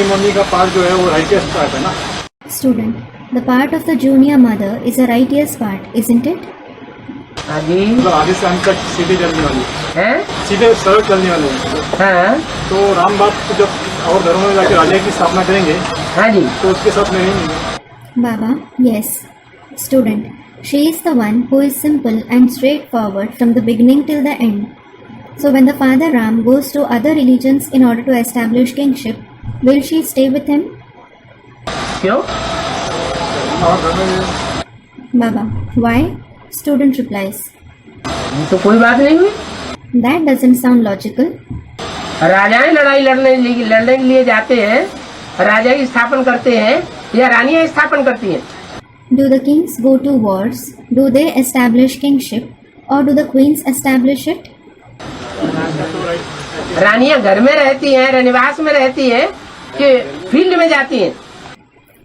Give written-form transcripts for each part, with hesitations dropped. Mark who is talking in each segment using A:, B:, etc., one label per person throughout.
A: Ceremony का part जो है वो राइटियस पार्ट है ना।
B: Student, the part of the junior mother is a righteous part, isn't it?
C: हाँ जी।
A: मतलब आगे से अंत तक सीधे चलने वाली
C: हैं?
A: सीधे सरल चलने वाले हैं।
C: हाँ
A: तो राम बाप जब और धर्मों में जाकर राज्य की स्थापना करेंगे
C: हाँ जी।
A: तो उसके साथ में रहेंगे।
B: Baba, yes. Student, she is the one who is simple and straightforward from the beginning till the end. So when the father Ram goes to other religions in order to establish kingship, will she stay with him?
C: क्यों?
A: और धर्म में
B: Baba, why? Student replies,
C: ये तो कोई बात नहीं हुई।
B: that doesn't sound logical.
C: राजाएं लड़ने के लिए जाते हैं, राजा की स्थापन करते हैं या रानियां स्थापन करती हैं?
B: Do the kings go to wars? Do they establish kingship? Or do the queens establish it?
C: रानियां घर में रहती हैं, रनिवास में रहती हैं कि फील्ड में जाती हैं?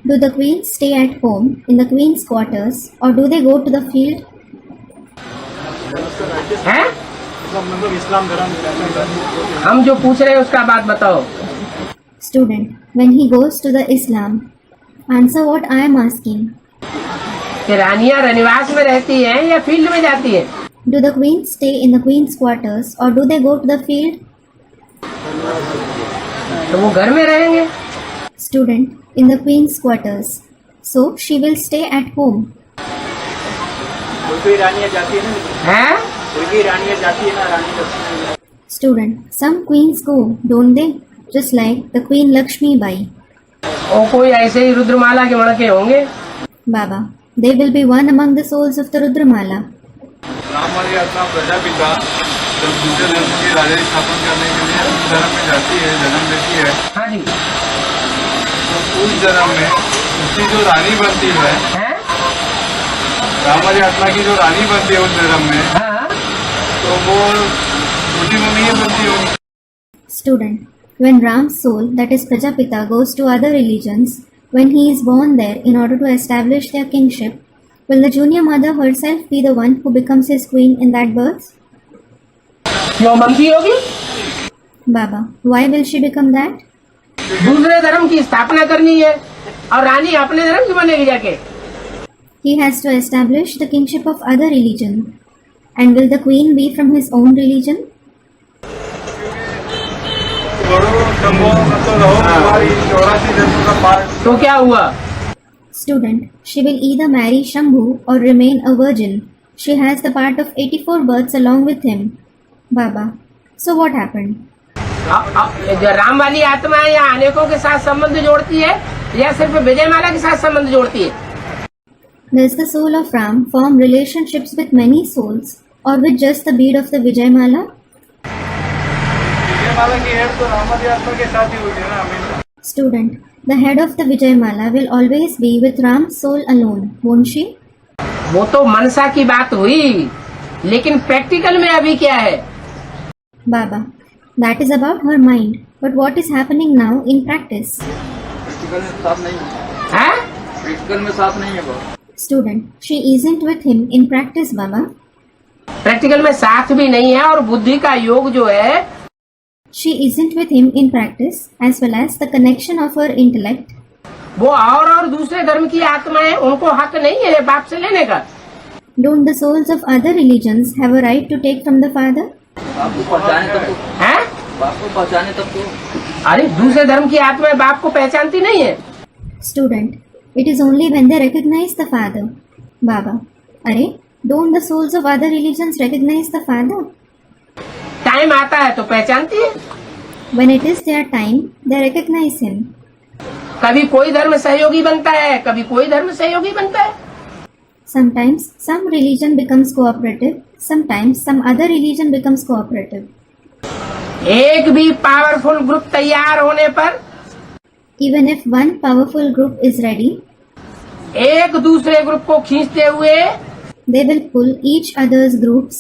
B: Do the queens stay at home in the queen's quarters or do they go to the field?
C: हैं?
A: मतलब इस्लाम धर्म
C: हम जो पूछ रहे हैं उसका बात बताओ।
B: Student, when he goes to the Islam, answer what I am asking.
C: कि रानियां रनिवास में रहती हैं या फील्ड में जाती हैं?
B: Do the queens stay in the queen's quarters or do they go to the field?
C: तो वो घर में रहेंगे।
B: Student, in the queen's quarters. So she will stay at home.
A: कोई रानियां जाती है ना,
C: हैं?
A: कोई रानियां जाती है ना, रानी Lakshmi.
B: Student, some queens go, don't they? Just like the Queen Lakshmi Bai.
C: और कोई ऐसे ही रुद्रमाला के मणके होंगे।
B: Baba, they will be one among the souls of the Rudramala.
A: Ram वाली आत्मा प्रजापिता जब दूसरे धर्म के राजा की स्थापना करने के लिए उस धर्म में जाती है, जन्म लेती है,
C: हाँ जी।
A: तो उस जन्म में उसकी जो रानी बनती है,
C: हैं?
A: राम वाली आत्मा की जो रानी बनती है उस जन्म में,
C: हाँ।
A: तो वो छोटी मम्मी ही बनती होगी।
B: Student, when Ram's soul, that is Prajapita, goes to other religions, when he is born there in order to establish their kingship, will the junior mother herself be the one who becomes his queen in that birth?
C: क्यों बनती होगी?
B: Baba, why will she become that?
C: दूसरे धर्म की स्थापना करनी है और रानी अपने धर्म की बनेगी जाके।
B: He has to establish the kingship of other religion. And will the queen be from his own religion?
C: तो क्या हुआ?
B: Student, she will either marry Shambhu or remain a virgin. She has the part of 84 births along with him. Baba, so what happened?
C: जो राम वाली आत्मा है या अनेकों के साथ संबंध जोड़ती है या सिर्फ विजयमाला के साथ संबंध जोड़ती है?
B: Does the soul of Ram form relationships with many souls or with just the bead of the Vijayamala?
A: Vijayamala की हेड तो राम वाली आत्मा के साथ ही होगी ना हमेशा।
B: Student, the head of the Vijayamala will always be with Ram's soul alone, won't she?
C: वो तो मनसा की बात हुई, लेकिन प्रैक्टिकल में अभी क्या है?
B: Baba, that is about her mind. But what is happening now in practice?
A: Practical में साथ नहीं है।
C: हैं?
A: प्रैक्टिकल में साथ नहीं है वो।
B: Student, she isn't with him in practice, Baba.
C: Practical में साथ भी नहीं है और बुद्धि का योग जो है
B: She isn't with him in practice as well as the connection of her intellect.
C: वो और दूसरे धर्म की आत्माएं, उनको हक नहीं है बाप से लेने का।
B: Don't the souls of other religions have a right to take from the father?
A: बाप को पहचाने तब तो,
C: हैं?
A: बाप को पहचाने तब तो।
C: अरे दूसरे धर्म की आत्माएं बाप को पहचानती नहीं है।
B: Student, it is only when they recognize the father. Baba, Are, don't the souls of other religions recognize the father?
C: Time आता है तो पहचानती है।
B: When it is their time, they recognize him.
C: कभी कोई धर्म सहयोगी बनता है, कभी कोई धर्म सहयोगी बनता है।
B: Sometimes some religion becomes cooperative, sometimes some other religion becomes cooperative.
C: एक भी पावरफुल ग्रुप तैयार होने पर
B: Even if one powerful group is ready,
C: एक दूसरे ग्रुप को खींचते हुए
B: they will pull each other's groups,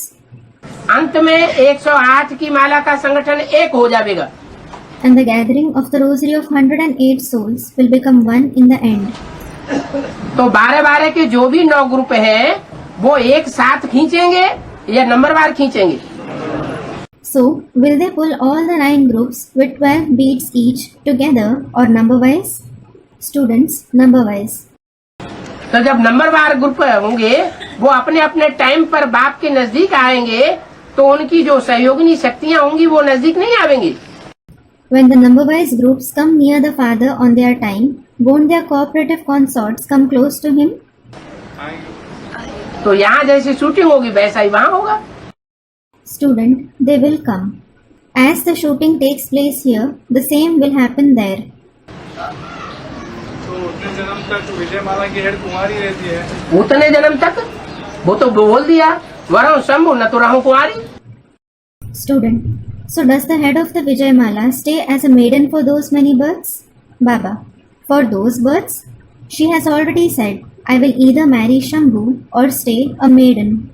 C: अंत में 108 की माला का संगठन एक हो जाएगा।
B: and the gathering of the rosary of 108 souls will become one in the end.
C: तो 12-12 के जो भी 9 ग्रुप हैं वो एक साथ खींचेंगे या नंबरवार खींचेंगे?
B: So, will they pull all the 9 groups with 12 beads each together or number wise? Students, number wise.
C: तो जब नंबरवार ग्रुप होंगे वो अपने अपने टाइम पर बाप के नजदीक आएंगे तो उनकी जो सहयोगिनी शक्तियां होंगी वो नजदीक नहीं आवेंगी।
B: When the number wise groups come near the father on their time, won't their cooperative consorts come close to him?
C: तो यहाँ जैसी शूटिंग होगी वैसा ही वहाँ होगा।
B: Student, they will come. As the shooting takes place here, the same will happen there.
A: तो उतने जन्म तक विजयमाला की हेड कुमारी रहती है।
C: उतने जन्म तक वो तो बोल दिया वरम शंभु न तो रहूं कुंवारी।
B: Student, so does the head of the Vijayamala stay as a maiden for those many births? Baba, for those births, she has already said, I will either marry Shambhu or stay a maiden.